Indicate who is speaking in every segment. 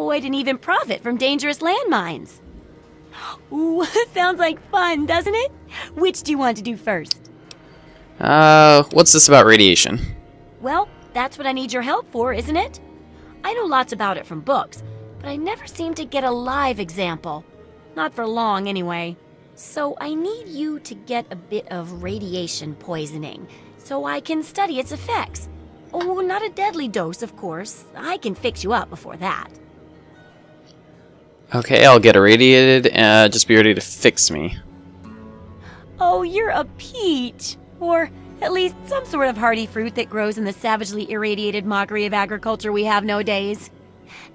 Speaker 1: avoid and even profit from dangerous landmines. Ooh, sounds like fun, doesn't it? Which do you want to do first?
Speaker 2: What's this about radiation?
Speaker 1: Well, that's what I need your help for, isn't it? I know lots about it from books, but I never seem to get a live example. Not for long, anyway. So I need you to get a bit of radiation poisoning, so I can study its effects. Oh, not a deadly dose, of course. I can fix you up before that.
Speaker 2: Okay, I'll get irradiated, just be ready to fix me.
Speaker 1: Oh, you're a peach. Or at least some sort of hardy fruit that grows in the savagely irradiated mockery of agriculture we have nowadays.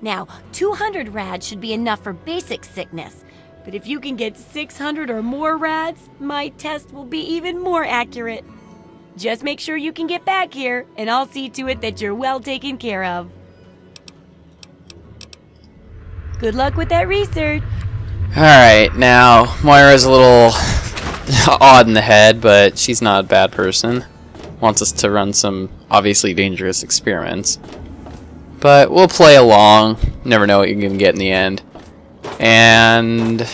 Speaker 1: Now, 200 rads should be enough for basic sickness. But if you can get 600 or more rads, my test will be even more accurate. Just make sure you can get back here, and I'll see to it that you're well taken care of. Good luck with that research.
Speaker 2: Alright, now, Moira's a little odd in the head, but she's not a bad person. Wants us to run some obviously dangerous experiments. But we'll play along. Never know what you're going to get in the end. And,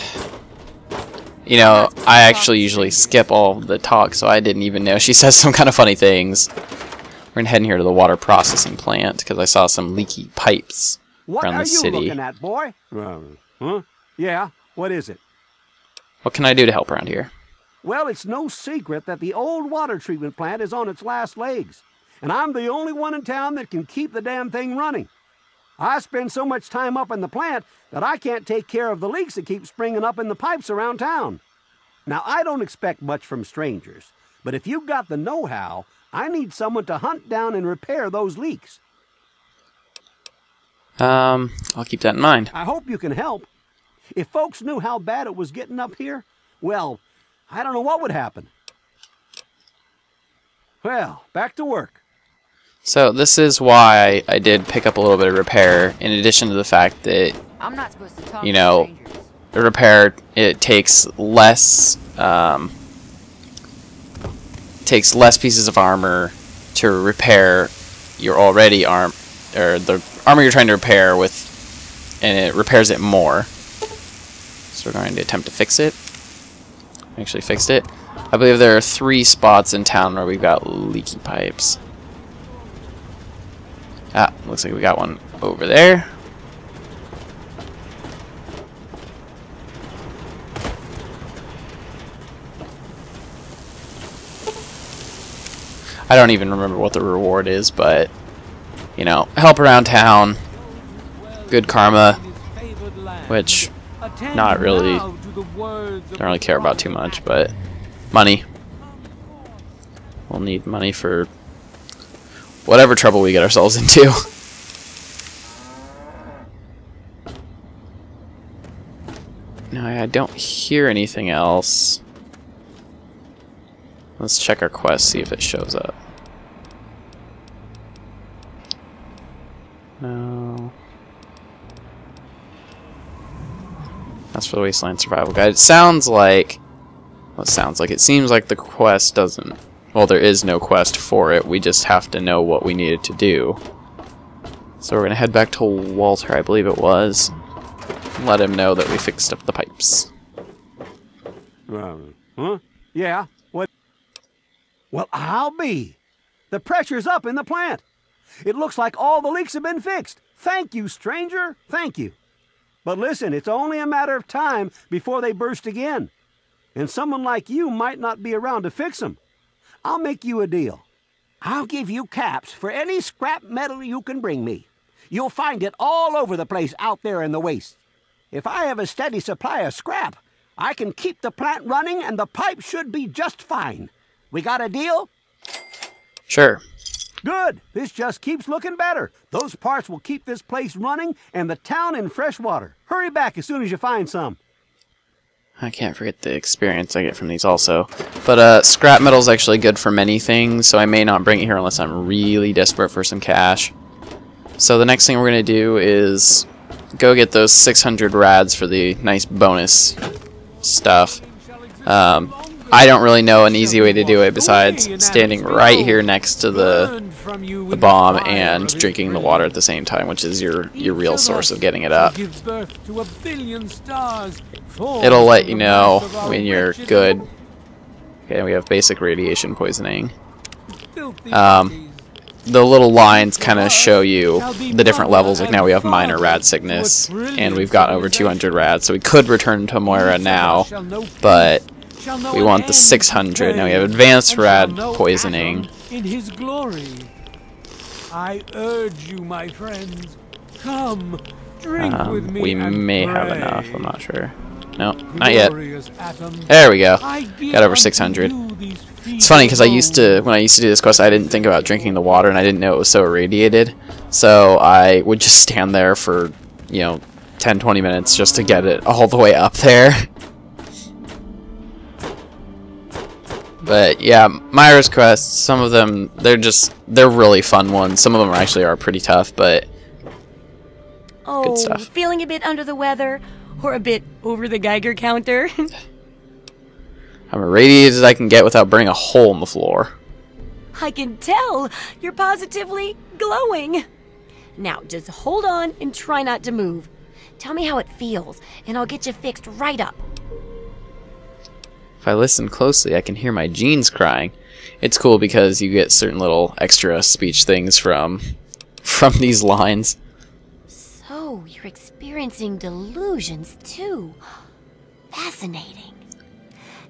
Speaker 2: you know, I actually usually skip all the talk, so I didn't even know. She says some kind of funny things. We're going to head in here to the water processing plant, because I saw some leaky pipes around the city.
Speaker 3: What are you looking at, boy? Huh? Yeah, what is it?
Speaker 2: What can I do to help around here?
Speaker 3: Well, it's no secret that the old water treatment plant is on its last legs. And I'm the only one in town that can keep the damn thing running. I spend so much time up in the plant that I can't take care of the leaks that keep springing up in the pipes around town. Now, I don't expect much from strangers, but if you've got the know-how, I need someone to hunt down and repair those leaks.
Speaker 2: I'll keep that in mind.
Speaker 3: I hope you can help. If folks knew how bad it was getting up here, well, I don't know what would happen. Well, back to work.
Speaker 2: So this is why I did pick up a little bit of repair, in addition to the fact that,
Speaker 4: I'm not supposed to talk
Speaker 2: you know, the repair, it takes less pieces of armor to repair your already or the armor you're trying to repair with, and it repairs it more. So we're going to attempt to fix it. Actually fixed it. I believe there are 3 spots in town where we've got leaky pipes. Ah, looks like we got one over there. I don't even remember what the reward is, but, you know, help around town, good karma, which, not really, don't really care about too much, but money. We'll need money for whatever trouble we get ourselves into. No, I don't hear anything else. Let's check our quest, see if it shows up. No. That's for the Wasteland Survival Guide. It sounds like... Well, it sounds like. It seems like the quest doesn't... Well, there is no quest for it. We just have to know what we needed to do. So we're going to head back to Walter, I believe it was. Let him know that we fixed up the pipes.
Speaker 3: Huh? Yeah? What? Well, I'll be. The pressure's up in the plant. It looks like all the leaks have been fixed. Thank you, stranger. Thank you. But listen, it's only a matter of time before they burst again. And someone like you might not be around to fix them. I'll make you a deal. I'll give you caps for any scrap metal you can bring me. You'll find it all over the place out there in the waste. If I have a steady supply of scrap, I can keep the plant running and the pipe should be just fine. We got a deal?
Speaker 2: Sure.
Speaker 3: Good. This just keeps looking better. Those parts will keep this place running and the town in fresh water. Hurry back as soon as you find some.
Speaker 2: I can't forget the experience I get from these also. But scrap metal is actually good for many things, so I may not bring it here unless I'm really desperate for some cash. So the next thing we're going to do is go get those 600 rads for the nice bonus stuff. I don't really know an easy way to do it besides standing right here next to the the bomb and drinking the water at the same time, which is your real source of getting it up. It'll let you know when you're good. Okay, we have basic radiation poisoning. The little lines kind of show you the different levels. Like now we have minor rad sickness, and we've got over 200 rad, so we could return to Moira now, but we want the 600. Now we have advanced rad poisoning.
Speaker 4: In his glory, I urge you, my friends, come, drink with me.
Speaker 2: We may have
Speaker 4: pray.
Speaker 2: enough. I'm not sure. No, not yet. There we go. Got over 600. It's funny because when I used to do this quest, I didn't think about drinking the water, and I didn't know it was so irradiated. So I would just stand there for, 10-20 minutes just to get it all the way up there. But yeah, Myra's quests, some of them, they're really fun ones. Some of them actually are pretty tough, but good stuff.
Speaker 1: Feeling a bit under the weather? Or a bit over the Geiger counter?
Speaker 2: I'm irradiated as I can get without burning a hole in the floor.
Speaker 1: I can tell! You're positively glowing! Now, just hold on and try not to move. Tell me how it feels, and I'll get you fixed right up.
Speaker 2: If I listen closely, I can hear my genes crying. It's cool because you get certain little extra speech things from these lines.
Speaker 1: So, you're experiencing delusions, too. Fascinating.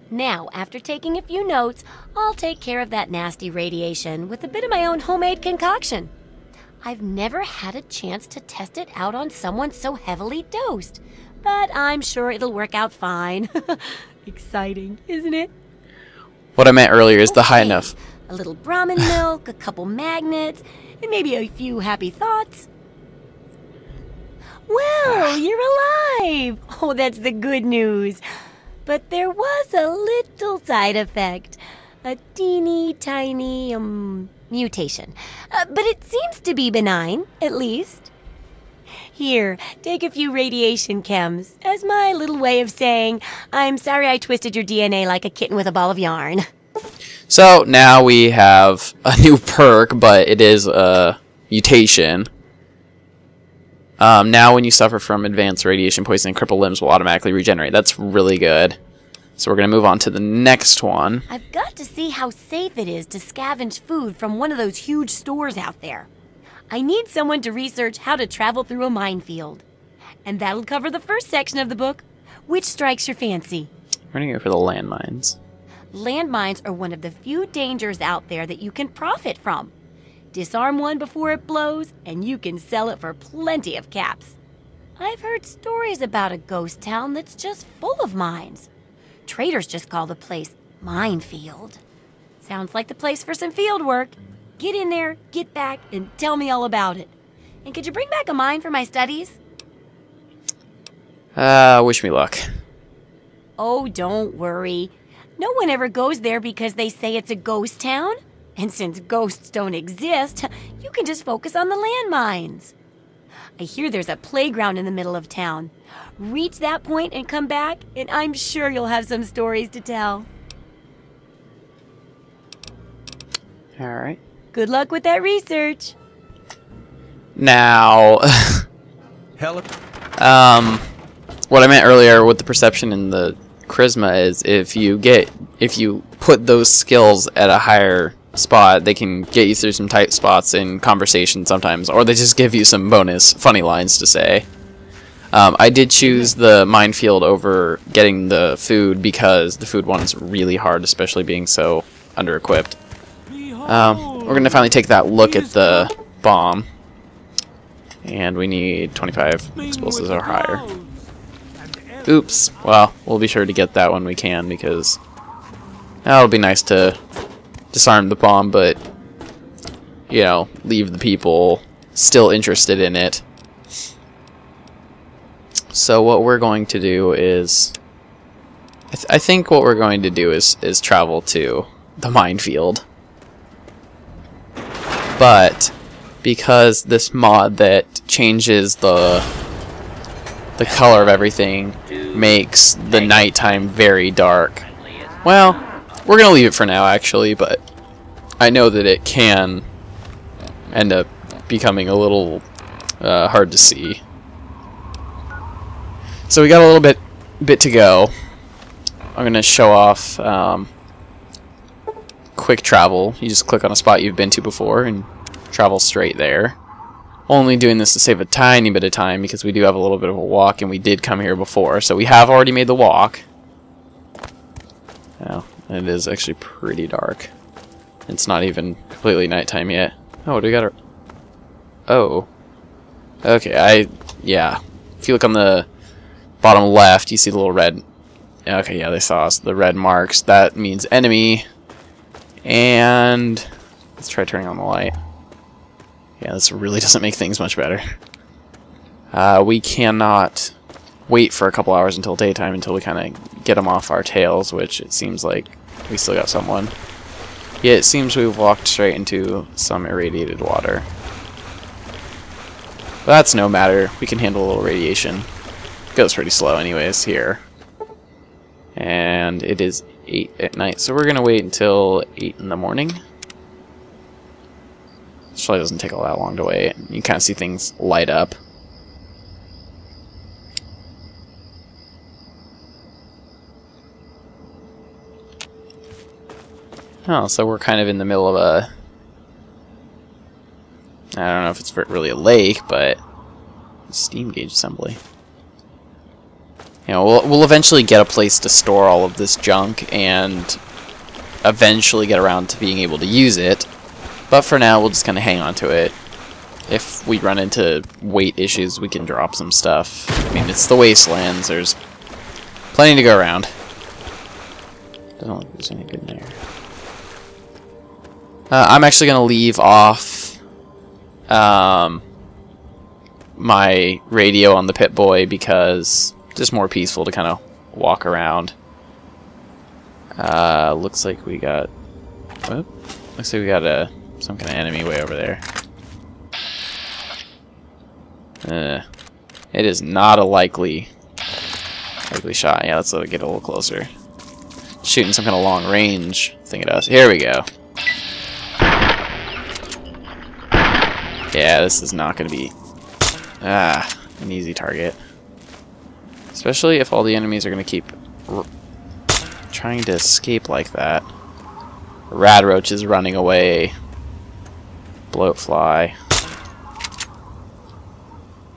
Speaker 1: Now, after taking a few notes, I'll take care of that nasty radiation with a bit of my own homemade concoction. I've never had a chance to test it out on someone so heavily dosed, but I'm sure it'll work out fine. Exciting, isn't it?
Speaker 2: What I meant earlier is the high enough.
Speaker 1: A little Brahmin milk, a couple magnets, and maybe a few happy thoughts. Well, you're alive! Oh, that's the good news. But there was a little side effect. A teeny tiny, mutation. But it seems to be benign, at least. Here, take a few radiation chems as my little way of saying, I'm sorry I twisted your DNA like a kitten with a ball of yarn.
Speaker 2: So now we have a new perk, but it is a mutation. Now when you suffer from advanced radiation poisoning, crippled limbs will automatically regenerate. That's really good. So we're going to move on to the next one.
Speaker 1: I've got to see how safe it is to scavenge food from one of those huge stores out there. I need someone to research how to travel through a minefield. And that'll cover the first section of the book. Which strikes your fancy?
Speaker 2: We're going to go for the landmines.
Speaker 1: Landmines are one of the few dangers out there that you can profit from. Disarm one before it blows, and you can sell it for plenty of caps. I've heard stories about a ghost town that's just full of mines. Traders just call the place Minefield. Sounds like the place for some field work. Get in there, get back, and tell me all about it. And could you bring back a mine for my studies?
Speaker 2: Wish me luck.
Speaker 1: Oh, don't worry. No one ever goes there because they say it's a ghost town. And since ghosts don't exist, you can just focus on the landmines. I hear there's a playground in the middle of town. Reach that point and come back, and I'm sure you'll have some stories to tell.
Speaker 2: Alright.
Speaker 1: Good luck with that research.
Speaker 2: Now, what I meant earlier with the perception and the charisma is if you put those skills at a higher spot, they can get you through some tight spots in conversation sometimes, or they just give you some bonus funny lines to say. I did choose the minefield over getting the food because the food one is really hard, especially being so under-equipped. We're going to finally take that look at the bomb. And we need 25 explosives or higher. Oops. Well, we'll be sure to get that when we can, because that'll be nice to disarm the bomb, but, you know, leave the people still interested in it. So what we're going to do is... I think what we're going to do is travel to the minefield. But because this mod that changes the color of everything makes the nighttime very dark. Well, we're going to leave it for now, actually, but I know that it can end up becoming a little hard to see. So we got a little bit to go. I'm going to show off quick travel. You just click on a spot you've been to before and travel straight there. Only doing this to save a tiny bit of time because we do have a little bit of a walk and we did come here before. So we have already made the walk. Now, it is actually pretty dark. It's not even completely nighttime yet. Oh, do we got a... Oh. Okay, yeah. If you look on the bottom left, you see the little red... Okay, yeah, they saw us. The red marks. That means enemy. And... Let's try turning on the light. Yeah, this really doesn't make things much better. We cannot wait for a couple hours until daytime until we kind of get them off our tails, which it seems like we still got someone. Yeah, it seems we've walked straight into some irradiated water. But that's no matter. We can handle a little radiation. It goes pretty slow anyways here. And it is 8 at night, so we're going to wait until 8 in the morning. It probably doesn't take all that long to wait. You kind of see things light up. Oh, so we're kind of in the middle of a... I don't know if it's really a lake, but... Steam gauge assembly. You know, we'll eventually get a place to store all of this junk and eventually get around to being able to use it. But for now, we'll just kind of hang on to it. If we run into weight issues, we can drop some stuff. I mean, it's the wastelands. There's plenty to go around. Doesn't look like there's any good in there. I'm actually going to leave off my radio on the Pip-Boy because it's just more peaceful to kind of walk around. Looks like we got... Oh, looks like we got some kind of enemy way over there. It is not a likely shot. Yeah, let's let it get a little closer. Shooting some kind of long range thing at us. Here we go. Yeah, this is not going to be an easy target. Especially if all the enemies are going to keep trying to escape like that. Radroach is running away. Bloatfly.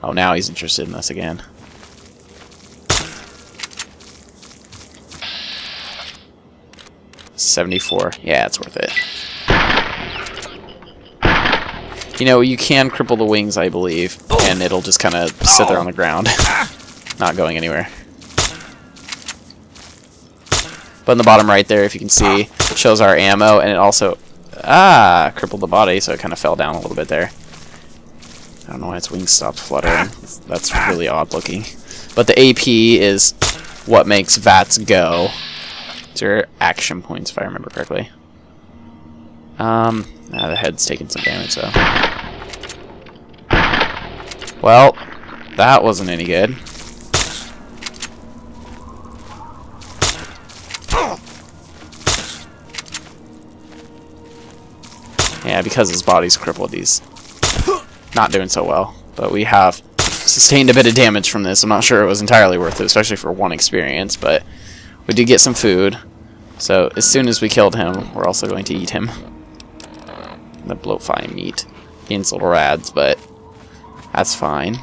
Speaker 2: Oh, now he's interested in us again. $74. Yeah, it's worth it. You know, you can cripple the wings, I believe, and it'll just kind of sit there on the ground, not going anywhere. But in the bottom right there, if you can see, it shows our ammo, and it also, crippled the body, so it kind of fell down a little bit there. I don't know why its wings stopped fluttering. That's really odd looking. But the AP is what makes VATS go. It's your action points, if I remember correctly. The head's taking some damage, so. Well, that wasn't any good. Yeah, because his body's crippled, he's not doing so well. But we have sustained a bit of damage from this. I'm not sure it was entirely worth it, especially for one experience, but we did get some food. So as soon as we killed him, we're also going to eat him. The bloatfly meat. Gains little rads, but that's fine.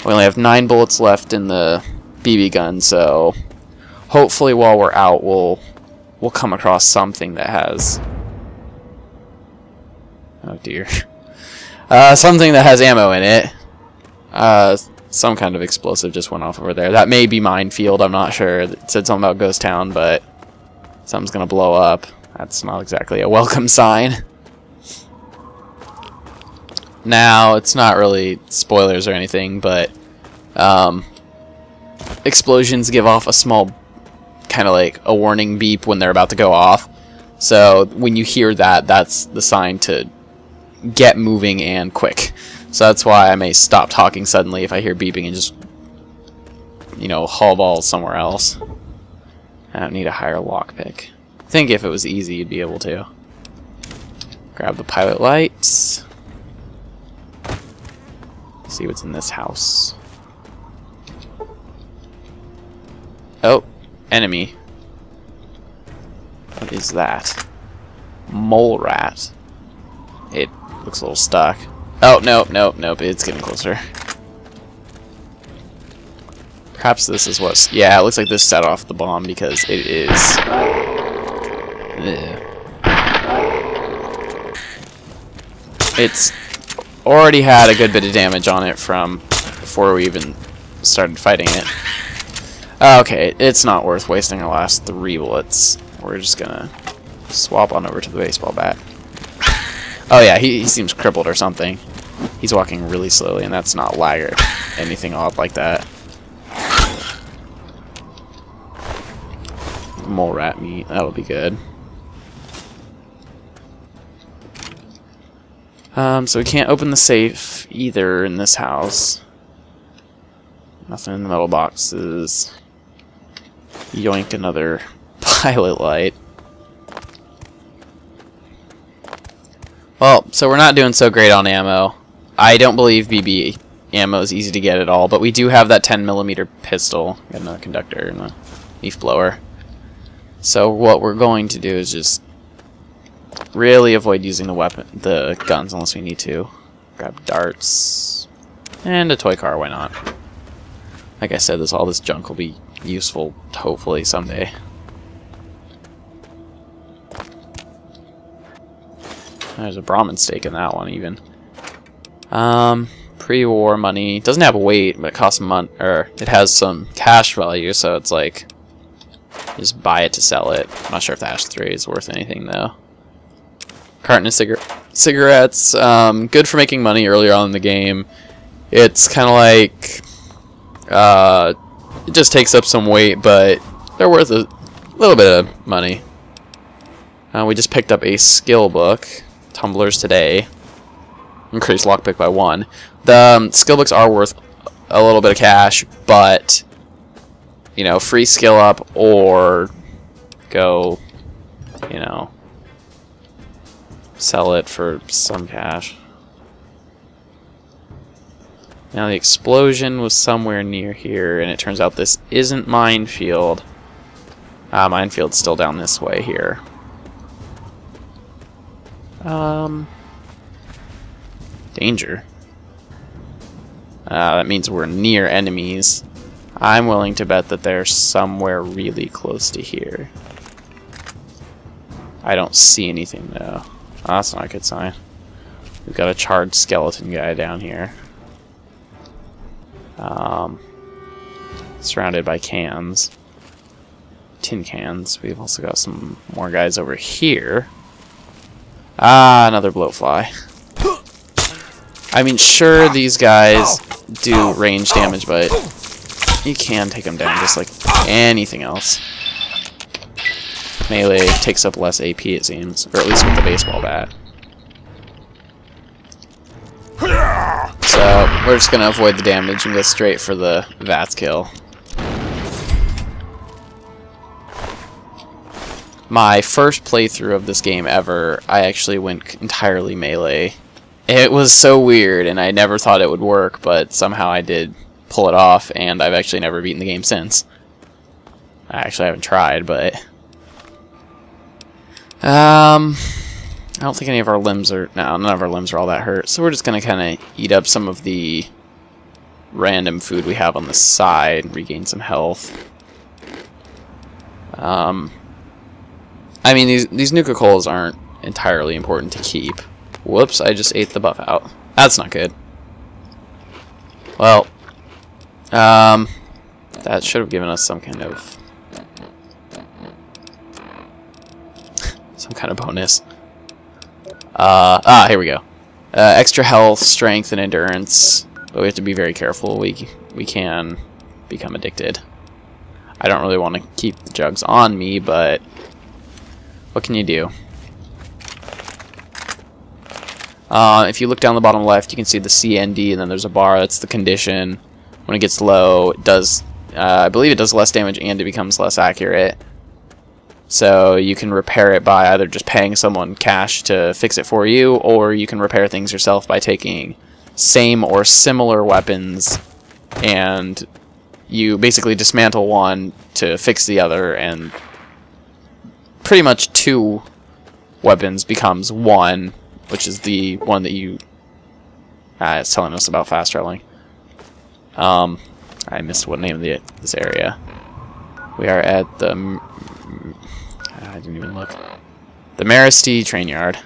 Speaker 2: We only have 9 bullets left in the BB gun, so hopefully while we're out we'll come across something that has... Oh dear. Something that has ammo in it. Some kind of explosive just went off over there. That may be minefield, I'm not sure. It said something about Ghost Town, but something's gonna blow up. That's not exactly a welcome sign. Now, it's not really spoilers or anything, but explosions give off a small, kind of like a warning beep when they're about to go off. So when you hear that, that's the sign to get moving and quick. So that's why I may stop talking suddenly if I hear beeping and just, you know, haul balls somewhere else. I don't need a higher lockpick. I think if it was easy, you'd be able to. Grab the pilot lights. See what's in this house. Oh, enemy. What is that? Mole rat. It looks a little stuck. Oh, nope, nope, nope. It's getting closer. Perhaps this is what's... Yeah, it looks like this set off the bomb because it is... Ugh. It's already had a good bit of damage on it from before we even started fighting it. Okay, it's not worth wasting our last 3 bullets. We're just gonna swap on over to the baseball bat. Oh yeah, he seems crippled or something. He's walking really slowly, and that's not lag or anything odd like that. Mole rat meat, that'll be good. So we can't open the safe either in this house. Nothing in the metal boxes. Yoink, another pilot light. Well, so we're not doing so great on ammo. I don't believe BB ammo is easy to get at all, but we do have that 10mm pistol. Got another conductor and a leaf blower. So what we're going to do is just really avoid using the guns unless we need to. Grab darts and a toy car, why not? Like I said, all this junk will be useful, hopefully, someday. There's a Brahmin steak in that one, even. Pre-war money. It doesn't have a weight, but it costs money, or it has some cash value, so it's like just buy it to sell it. I'm not sure if the Ash 3 is worth anything though. Carton of cigarettes. Good for making money earlier on in the game. It's kind of like it just takes up some weight, but they're worth a little bit of money. We just picked up a skill book. Tumblers today. Increase lockpick by 1. The skill books are worth a little bit of cash, but you know, free skill up or go, you know, sell it for some cash. Now the explosion was somewhere near here, and it turns out this isn't minefield. Minefield's still down this way here. Danger. That means we're near enemies. I'm willing to bet that they're somewhere really close to here. I don't see anything though. Oh, that's not a good sign. We've got a charred skeleton guy down here. Surrounded by cans. Tin cans. We've also got some more guys over here. Ah, another blowfly. I mean, sure, these guys do range damage, but you can take them down just like anything else. Melee takes up less AP, it seems, or at least with the baseball bat. So we're just gonna avoid the damage and go straight for the VATS kill. My first playthrough of this game ever, I actually went entirely melee. It was so weird, and I never thought it would work, but somehow I did pull it off, and I've actually never beaten the game since. I actually haven't tried, but I don't think any of our limbs are... No, none of our limbs are all that hurt, so we're just going to kind of eat up some of the random food we have on the side and regain some health. I mean, these Nuka-Colas aren't entirely important to keep. Whoops, I just ate the buff out. That's not good. Well, that should have given us some kind of... some kind of bonus. Here we go. Extra health, strength, and endurance. But we have to be very careful. We can become addicted. I don't really want to keep the jugs on me, but what can you do? If you look down the bottom left, you can see the CND, and then there's a bar. That's the condition. When it gets low, it does, I believe it does less damage and it becomes less accurate. So you can repair it by either just paying someone cash to fix it for you, or you can repair things yourself by taking same or similar weapons, and you basically dismantle one to fix the other, and pretty much 2 weapons becomes 1, which is the one that you... it's telling us about fast traveling. I missed what name of this area. We are at the... I didn't even look. The Maristi train yard.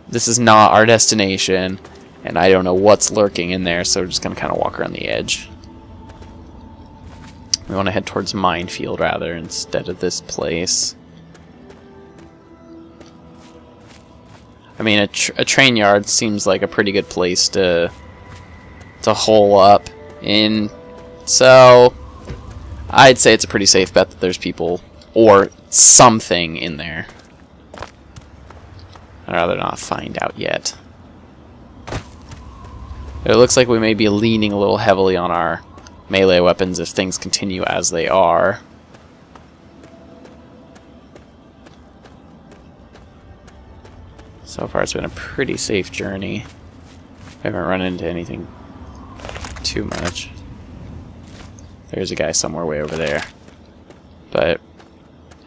Speaker 2: This is not our destination, and I don't know what's lurking in there, so we're just going to kind of walk around the edge. We want to head towards Minefield, rather, instead of this place. I mean, a train yard seems like a pretty good place to hole up in, so I'd say it's a pretty safe bet that there's people or something in there. I'd rather not find out yet. It looks like we may be leaning a little heavily on our melee weapons if things continue as they are. So far it's been a pretty safe journey. I haven't run into anything too much. There's a guy somewhere way over there. But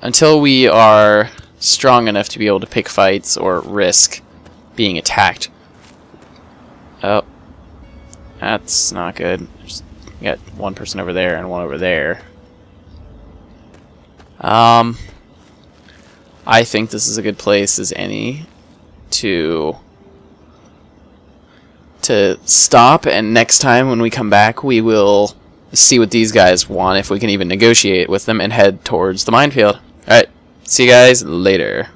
Speaker 2: until we are strong enough to be able to pick fights or risk being attacked... Oh. That's not good. There's, you got one person over there and one over there. I think this is a good place as any to stop, and next time when we come back we will see what these guys want, if we can even negotiate with them, and head towards the minefield. Alright, see you guys later.